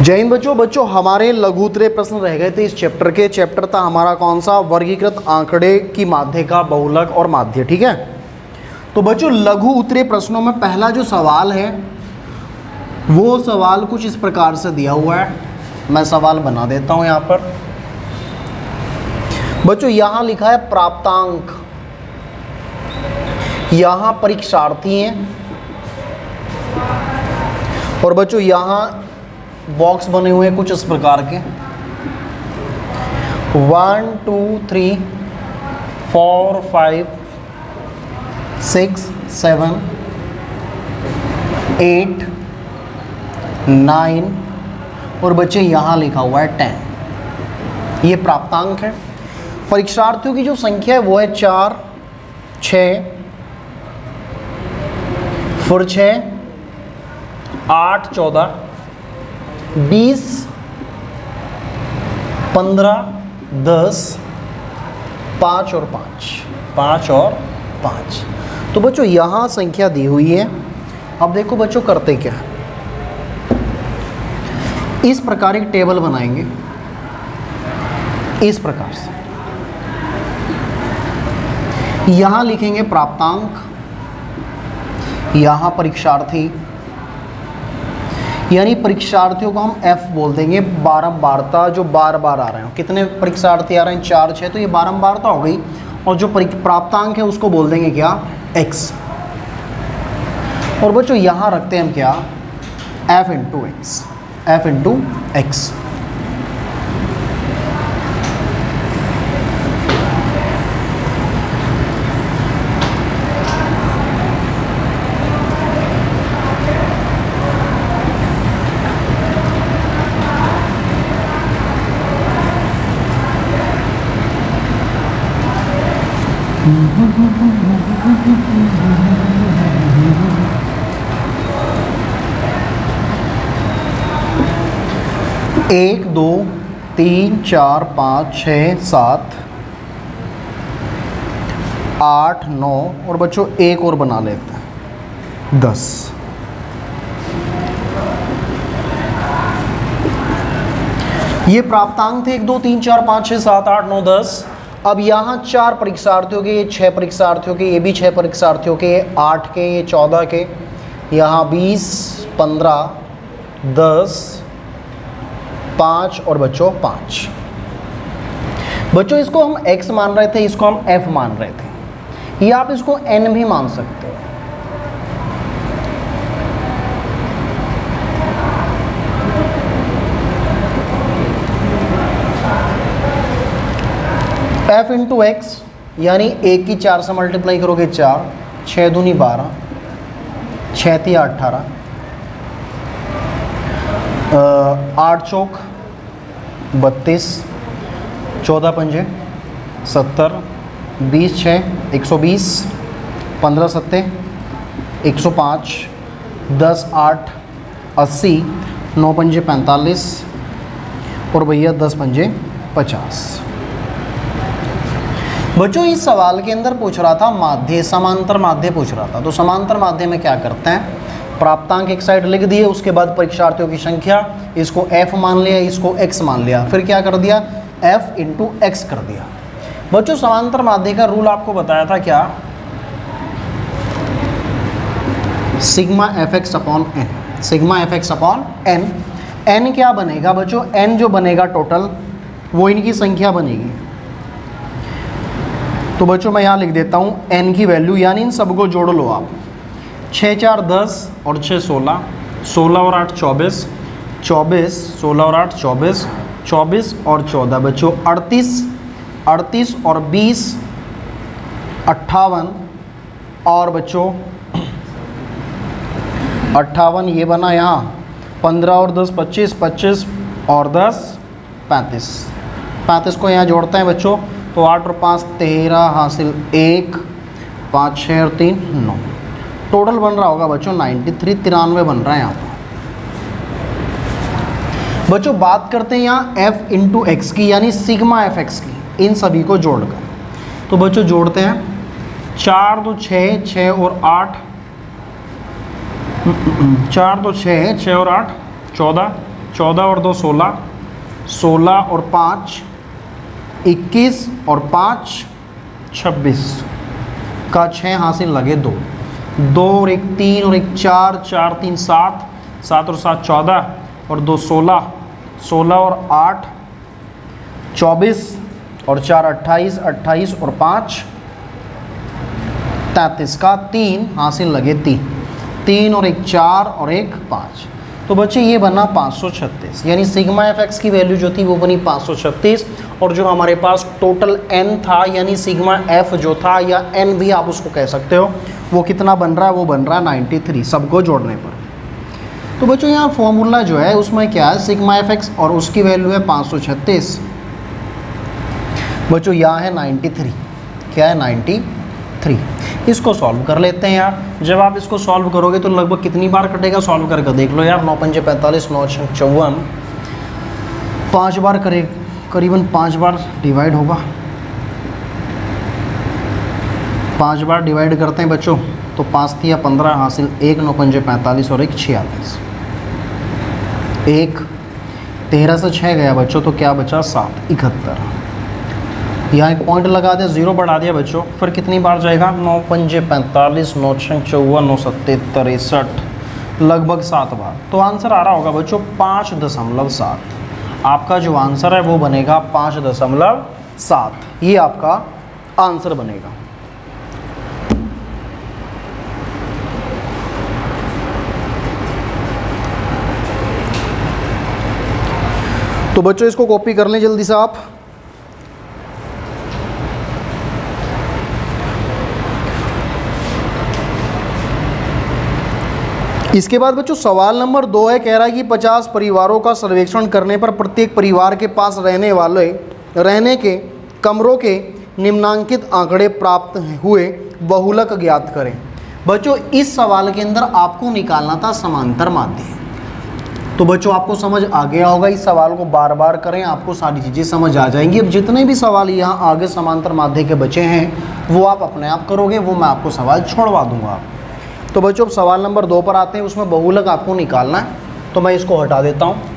जय हिंद बच्चों हमारे लघुत्तरीय प्रश्न रह गए थे इस चैप्टर के। चैप्टर था हमारा कौन सा? वर्गीकृत आंकड़े की माध्यिका, बहुलक और माध्य। ठीक है, तो बच्चों लघु उत्तरीय प्रश्नों में पहला जो सवाल है वो सवाल कुछ इस प्रकार से दिया हुआ है। मैं सवाल बना देता हूं यहां पर। बच्चों यहां लिखा है प्राप्तांक, यहां परीक्षार्थी हैं और बच्चों यहां बॉक्स बने हुए हैं कुछ इस प्रकार के 1 2 3 4 5 6 7 8 9 और बच्चे यहाँ लिखा हुआ है 10। ये प्राप्तांक है। परीक्षार्थियों की जो संख्या है वो है 4 6 फिर 6 8 14 20 15 10 5 और 5 और 5। तो बच्चों यहाँ संख्या दी हुई है। अब देखो बच्चों करते क्या है, इस प्रकार एक टेबल बनाएंगे इस प्रकार से। यहाँ लिखेंगे प्राप्तांक, यहाँ परीक्षार्थी, यानी परीक्षार्थियों को हम F बोल देंगे। बारंबारता जो बार बार आ रहे हैं, कितने परीक्षार्थी आ रहे हैं 4 6, तो ये बारंबारता हो गई। और जो प्राप्तांक है उसको बोल देंगे क्या? X। और बच्चों यहाँ रखते हैं हम क्या? F into x, F into x. एक 2 3 4 5 6 7 8 9 और बच्चों एक और बना लेते हैं 10। ये प्राप्तांक थे 1 2 3 4 5 6 7 8 9 10। अब यहाँ 4 परीक्षार्थियों के, ये 6 परीक्षार्थियों के, ये भी 6 परीक्षार्थियों के, 8 के, ये 14 के, यहाँ 20 15 10 5 और बच्चों 5। बच्चों इसको हम x मान रहे थे, इसको हम f मान रहे थे। ये आप इसको n भी मान सकते हो। f इंटू एक्स, यानी 1 की 4 से मल्टीप्लाई करोगे 4, 6 दूनी 12, 6 3 18, 8 चौक 32, 14 पंजे 70, 20 6 120, 15 7 105, 10 8 80, 9 पंजे 45 और भैया 10 पंजे 50। बच्चों इस सवाल के अंदर पूछ रहा था माध्य, समांतर माध्य पूछ रहा था। तो समांतर माध्य में क्या करते हैं? प्राप्तांक एक साइड लिख दिए, उसके बाद परीक्षार्थियों की संख्या, इसको f मान लिया, इसको x मान लिया, फिर क्या कर दिया? f इंटू एक्स कर दिया। बच्चों समांतर माध्य का रूल आपको बताया था क्या? Sigma F X upon N, sigma F X upon N. N क्या बनेगा बच्चों? एन जो बनेगा टोटल वो इनकी संख्या बनेगी। तो बच्चों मैं यहाँ लिख देता हूँ n की वैल्यू, यानी इन सबको जोड़ लो आप। 6 4 10 और 6 16, 16 और 8 24, 24 16 और 8 24, 24 और 14 बच्चों 38, 38 और 20 58 और बच्चों 58 ये बना यहाँ, 15 और 10 25, 25 और 10 35, 35 को यहाँ जोड़ते हैं बच्चों। तो 8 और 5 13 हासिल 1, 5 6 और 3 9, टोटल बन रहा होगा बच्चों 93, 93 बन रहा है यहाँ पर। बच्चों बात करते हैं यहाँ f इंटू एक्स की, यानी सिग्मा एफ एक्स की, इन सभी को जोड़कर। तो बच्चों जोड़ते हैं 4 तो 6, 6 और 8, 4 तो 6 है, 6 और 8 14, 14 और 2 16, 16 और 5 21 और 5 26 का 6 हासिल लगे 2, 2 और 1 3 और 1 4, 4 3 7, 7 और 7 14 और 2 16, 16 और 8 24 और 4 28, 28 और 5 33 का 3 हासिल लगे 3, 3 और 1 4 और 1 5। तो बच्चे ये बना 536, यानी सिग्मा एफ एक्स की वैल्यू जो थी वो बनी 536, और जो हमारे पास टोटल एन था यानी सिग्मा एफ जो था या एन भी आप उसको कह सकते हो, वो कितना बन रहा है, वो बन रहा है 93 सबको जोड़ने पर। तो बच्चों यहाँ फॉर्मूला जो है उसमें क्या है, सिग्मा एफ एक्स और उसकी वैल्यू है 536, बच्चों यहाँ है 93, क्या है 93। इसको सॉल्व कर लेते हैं यार। जब आप इसको सॉल्व करोगे तो लगभग कितनी बार कटेगा, सॉल्व करके देख लो यार। 9 पंजे 45, 9 छः 54, 5 बार करे, करीबन 5 बार डिवाइड होगा, 5 बार डिवाइड करते हैं बच्चों तो 5 तिया 15 हासिल 1, 9 पंजे 45 और 1 46, 1 13 से 6 गया बच्चों तो क्या बचा 7 71। यहाँ एक पॉइंट लगा दिया, 0 बढ़ा दिया बच्चों, फिर कितनी बार जाएगा 9 पंजे 45, 9 छः 54, 9 सत्ते 63, लगभग 7 बार। तो आंसर आ रहा होगा बच्चों 5.7। आपका जो आंसर है वो बनेगा 5.7, ये आपका आंसर बनेगा। तो बच्चों इसको कॉपी कर लें जल्दी से आप। इसके बाद बच्चों सवाल नंबर 2 है, कह रहा है कि 50 परिवारों का सर्वेक्षण करने पर प्रत्येक परिवार के पास रहने के कमरों के निम्नांकित आंकड़े प्राप्त हुए बहुलक ज्ञात करें। बच्चों इस सवाल के अंदर आपको निकालना था समांतर माध्य। तो बच्चों आपको समझ आ गया होगा, इस सवाल को बार बार करें आपको सारी चीज़ें समझ आ जाएंगी। अब जितने भी सवाल यहाँ आगे समांतर माध्य के बचे हैं वो आप अपने आप करोगे, वो मैं आपको सवाल छोड़वा दूंगा। तो बच्चों अब सवाल नंबर 2 पर आते हैं, उसमें बहुलक आपको निकालना है, तो मैं इसको हटा देता हूँ।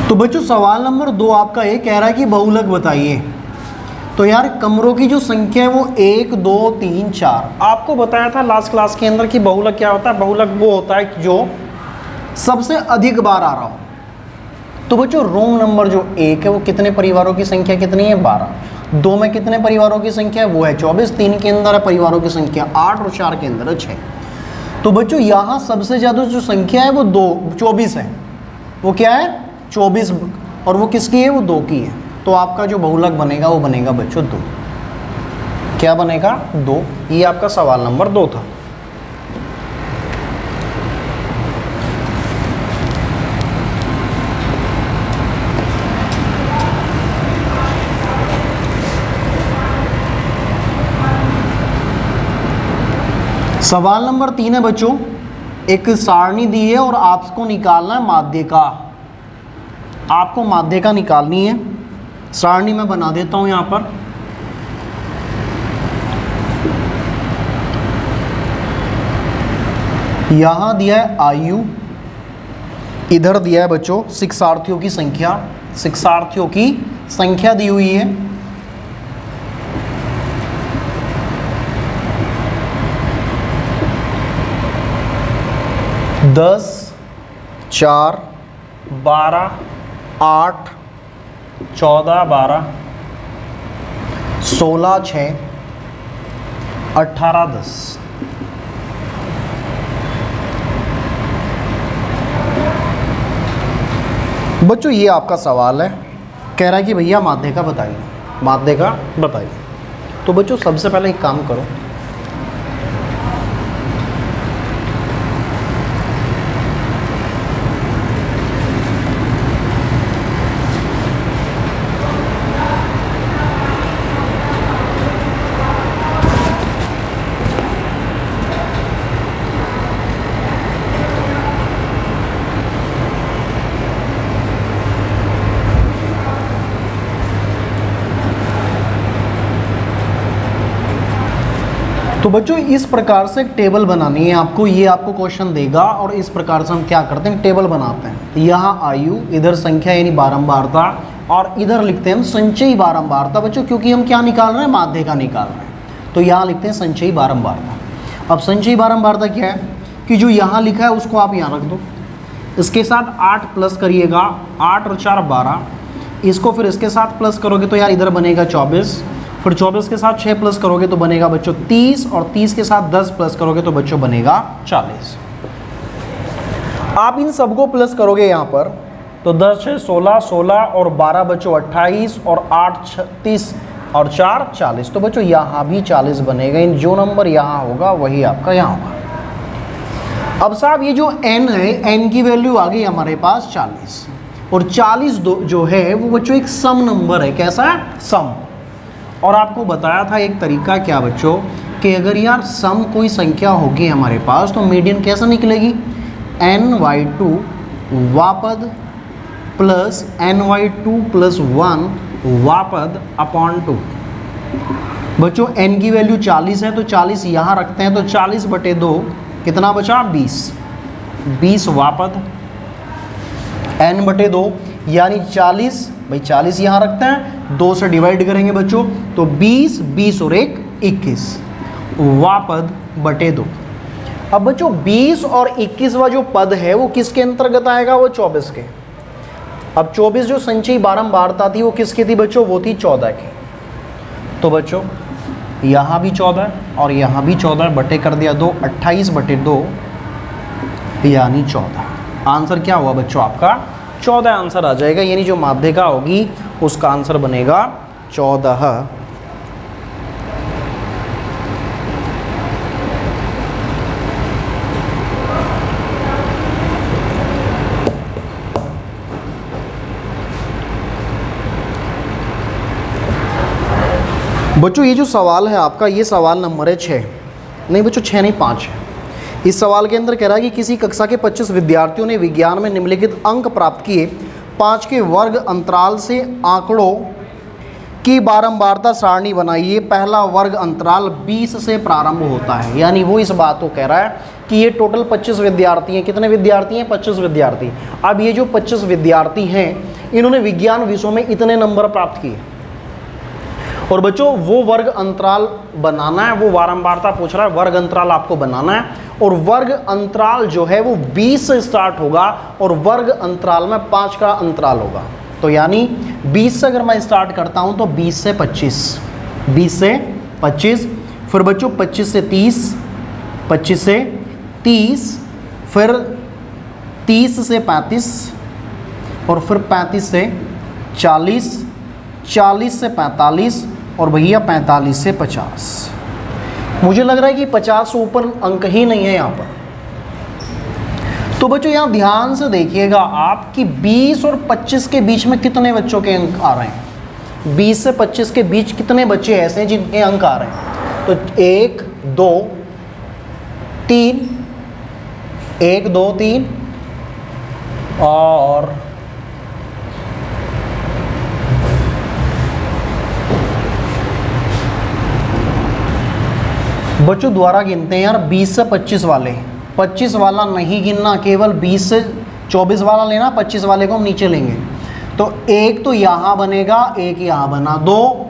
तो बच्चों सवाल नंबर 2 आपका ये कह रहा है कि बहुलक बताइए। तो यार कमरों की जो संख्या है वो 1 2 3 4, आपको बताया था लास्ट क्लास के अंदर कि बहुलक क्या होता है। बहुलक वो होता है जो सबसे अधिक बार आ रहा हो। तो बच्चों रूम नंबर जो 1 है वो कितने परिवारों की संख्या कितनी है 12, 2 में कितने परिवारों की संख्या है वो है 24, 3 के अंदर है परिवारों की संख्या 8 और 4 के अंदर है 6। तो बच्चों यहाँ सबसे ज़्यादा जो संख्या है वो 24 है, वो क्या है 24, और वो किसकी है वो 2 की है। तो आपका जो बहुलक बनेगा वो बनेगा बच्चों 2, क्या बनेगा 2। ये आपका सवाल नंबर 2 था। सवाल नंबर 3 है बच्चों, एक सारणी दी है और आपको निकालना है माध्यिका। आपको माध्यिका निकालनी है। सारणी मैं बना देता हूं यहां पर। यहां दिया है आयु, इधर दिया है बच्चों शिक्षार्थियों की संख्या, शिक्षार्थियों की संख्या दी हुई है। दस 4 12 8 14 12 16 6 18 10। बच्चों ये आपका सवाल है, कह रहा है कि भैया माध्यिका बताइए, माध्यिका बताइए। तो बच्चों सबसे पहले एक काम करो, तो बच्चों इस प्रकार से एक टेबल बनानी है आपको, ये आपको क्वेश्चन देगा और इस प्रकार से हम क्या करते हैं, टेबल बनाते हैं। तो यहाँ आयु, इधर संख्या यानी बारंबारता, और इधर लिखते हैं हम संचयी बारंबारता बच्चों, क्योंकि हम क्या निकाल रहे हैं, माध्यिका निकाल रहे हैं। तो यहाँ लिखते हैं संचयी बारंबारता। अब संचयी बारंबारता क्या है कि जो यहाँ लिखा है उसको आप यहाँ रख दो, इसके साथ 8 प्लस करिएगा, 8 और 4 12, इसको फिर इसके साथ प्लस करोगे तो यार इधर बनेगा 24, फिर 24 के साथ 6 प्लस करोगे तो बनेगा बच्चों 30, और 30 के साथ 10 प्लस करोगे तो बच्चों बनेगा 40। आप इन सबको प्लस करोगे यहाँ पर तो 10 6 16, 16 और 12 बच्चों 28, और 8 36 और 4 40। तो बच्चों यहाँ भी 40 बनेगा। इन जो नंबर यहाँ होगा वही आपका यहाँ होगा। अब साहब ये जो n है, n की वैल्यू आ गई हमारे पास 40, और 40 जो है वो बच्चों एक सम नंबर है। कैसा है, सम। और आपको बताया था एक तरीका क्या बच्चों, कि अगर यार सम कोई संख्या होगी हमारे पास तो मीडियन कैसा निकलेगी, ny2 वापद प्लस ny2 प्लस 1 वापद अपॉन 2। बच्चों n की वैल्यू 40 है तो 40 यहाँ रखते हैं, तो 40/2 कितना बचा, 20। 20 वापद n/2 यानी 40, भाई 40 यहाँ रखते हैं, 2 से डिवाइड करेंगे बच्चों तो 20, 20 और 1 21 वापद बटे 2। अब बच्चों 20 और 21वां जो पद है वो किसके अंतर्गत आएगा, वो 24 के। अब 24 जो संचयी बारंबारता थी वो किसकी थी बच्चों, वो थी 14 की। तो बच्चों यहाँ भी 14 और यहाँ भी 14, बटे कर दिया 2, 28/2 यानी 14। आंसर क्या हुआ बच्चों आपका, 14 आंसर आ जाएगा। यानी जो माध्यिका होगी उसका आंसर बनेगा 14। बच्चों ये जो सवाल है आपका, ये सवाल नंबर है 6, नहीं बच्चों 6 नहीं 5 है। इस सवाल के अंदर कह रहा है कि किसी कक्षा के 25 विद्यार्थियों ने विज्ञान में निम्नलिखित अंक प्राप्त किए। 5 के वर्ग अंतराल से आंकड़ों की बारंबारता सारणी बनाइए। पहला वर्ग अंतराल 20 से प्रारंभ होता है। यानी वो इस बात को कह रहा है कि ये टोटल 25 विद्यार्थी हैं। कितने विद्यार्थी हैं, 25 विद्यार्थी। अब ये जो 25 विद्यार्थी हैं इन्होंने विज्ञान विषयों में इतने नंबर प्राप्त किए, और बच्चों वो वर्ग अंतराल बनाना है, वो बारंबारता पूछ रहा है, वर्ग अंतराल आपको बनाना है। और वर्ग अंतराल जो है वो 20 से स्टार्ट होगा, और वर्ग अंतराल में 5 का अंतराल होगा। तो यानी 20 से अगर मैं स्टार्ट करता हूं तो 20 से 25, 20 से 25, फिर बच्चों 25 से 30, 25 से 30, फिर 30 से 35, और फिर 35 से 40, 40 से 45, और भैया 45 से 50। मुझे लग रहा है कि 50 से ऊपर अंक ही नहीं है यहाँ पर। तो बच्चों यहाँ ध्यान से देखिएगा आप कि 20 और 25 के बीच में कितने बच्चों के अंक आ रहे हैं। 20 से 25 के बीच कितने बच्चे ऐसे हैं जिनके अंक आ रहे हैं। तो 1 2 3, 1 2 3 और बच्चों द्वारा गिनते हैं यार 20 से 25 वाले। 25 वाला नहीं गिनना, केवल 20 से 24 वाला लेना, 25 वाले को हम नीचे लेंगे। तो एक तो यहाँ बनेगा, एक यहाँ बना, 2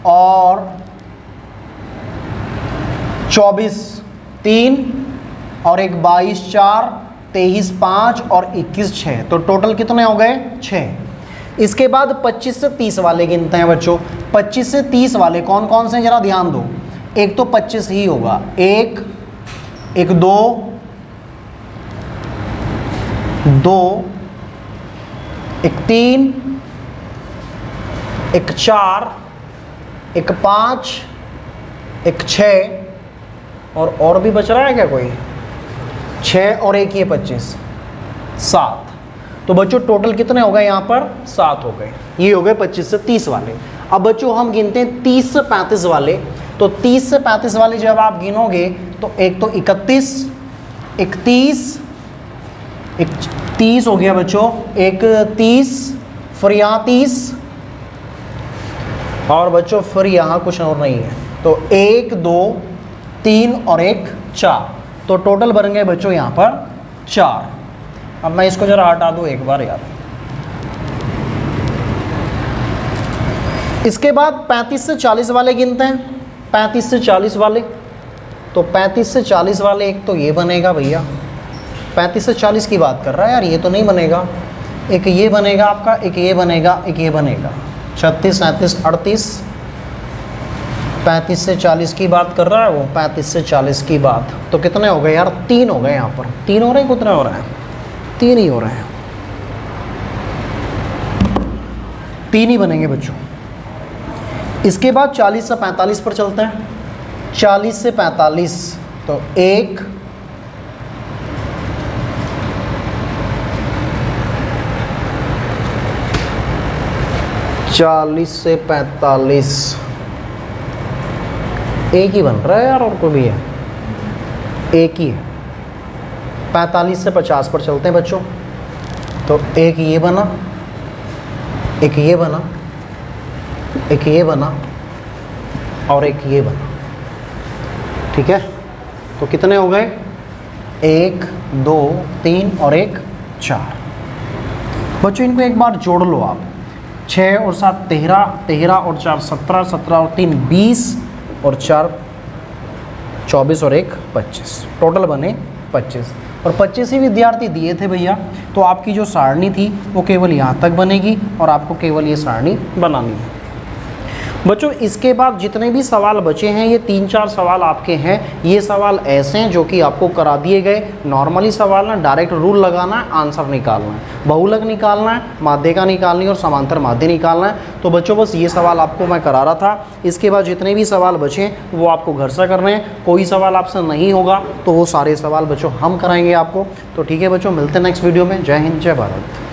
और 24 3, और एक 22 4, 23 5 और 21 6। तो टोटल कितने हो गए, 6। इसके बाद 25 से 30 वाले गिनते हैं बच्चों। 25 से 30 वाले कौन कौन से, जरा ध्यान दो। एक तो 25 ही होगा, एक 2 2, एक 3, एक 4, एक 5, एक 6, और भी बच रहा है क्या कोई, 6 और एक ये 25, 7। तो बच्चों टोटल कितने हो गए यहाँ पर, 7 हो गए। ये हो गए 25 से 30 वाले। अब बच्चों हम गिनते हैं 30 से 35 वाले। तो 30 से 35 वाले जब आप गिनोगे तो एक तो 31, 31, एक 30 हो गया बच्चों, एक 30, फिर यहाँ 30, और बच्चों फिर यहाँ कुछ और नहीं है। तो 1 2 3 और 1 4, तो टोटल बन गए बच्चों यहाँ पर 4। अब मैं इसको जरा हटा दूँ एक बार यार। इसके बाद 35 से 40 वाले गिनते हैं, 35 से 40 वाले। तो 35 से 40 वाले एक तो ये बनेगा भैया, 35 से 40 की बात कर रहा है यार, ये तो नहीं बनेगा। एक ये बनेगा आपका, एक ये बनेगा, एक ये बनेगा। 36, 37, 38, 35 से 40 की बात कर रहा है वो, 35 से 40 की बात। तो कितने हो गए यार? 3 हो गए यहाँ पर। 3 हो रहे हैं, कितने हो रहे हैं? 3 ही हो रहे हैं, 3 ही बनेंगे बच्चों। इसके बाद 40 से 45 पर चलते हैं। 40 से 45 तो 1 40 से 45 एक ही बन रहा है यार, और कोई भी है? एक ही है। 45 से 50 पर चलते हैं बच्चों। तो एक ये बना, एक ये बना, एक ये बना और एक ये बना। ठीक है, तो कितने हो गए? 1 2 3 और 1 4। बच्चों इनको एक बार जोड़ लो आप। 6 और 7 13, 13 और 4 17, 17 और 3 20 और 4 24 और 1 25, टोटल बने 25। और 25 ही विद्यार्थी दिए थे भैया, तो आपकी जो सारणी थी वो केवल यहाँ तक बनेगी और आपको केवल ये सारणी बनानी है बच्चों। इसके बाद जितने भी सवाल बचे हैं, ये 3-4 सवाल आपके हैं। ये सवाल ऐसे हैं जो कि आपको करा दिए गए। नॉर्मली सवाल ना डायरेक्ट रूल लगाना है, आंसर निकालना है, बहुलक निकालना है, माध्यिका निकालनी है और समांतर माध्य निकालना है। तो बच्चों बस ये सवाल आपको मैं करा रहा था। इसके बाद जितने भी सवाल बचे हैं वो आपको घर से करने हैं। कोई सवाल आपसे नहीं होगा तो वो सारे सवाल बच्चों हम कराएंगे आपको। तो ठीक है बच्चों, मिलते हैं नेक्स्ट वीडियो में। जय हिंद, जय भारत।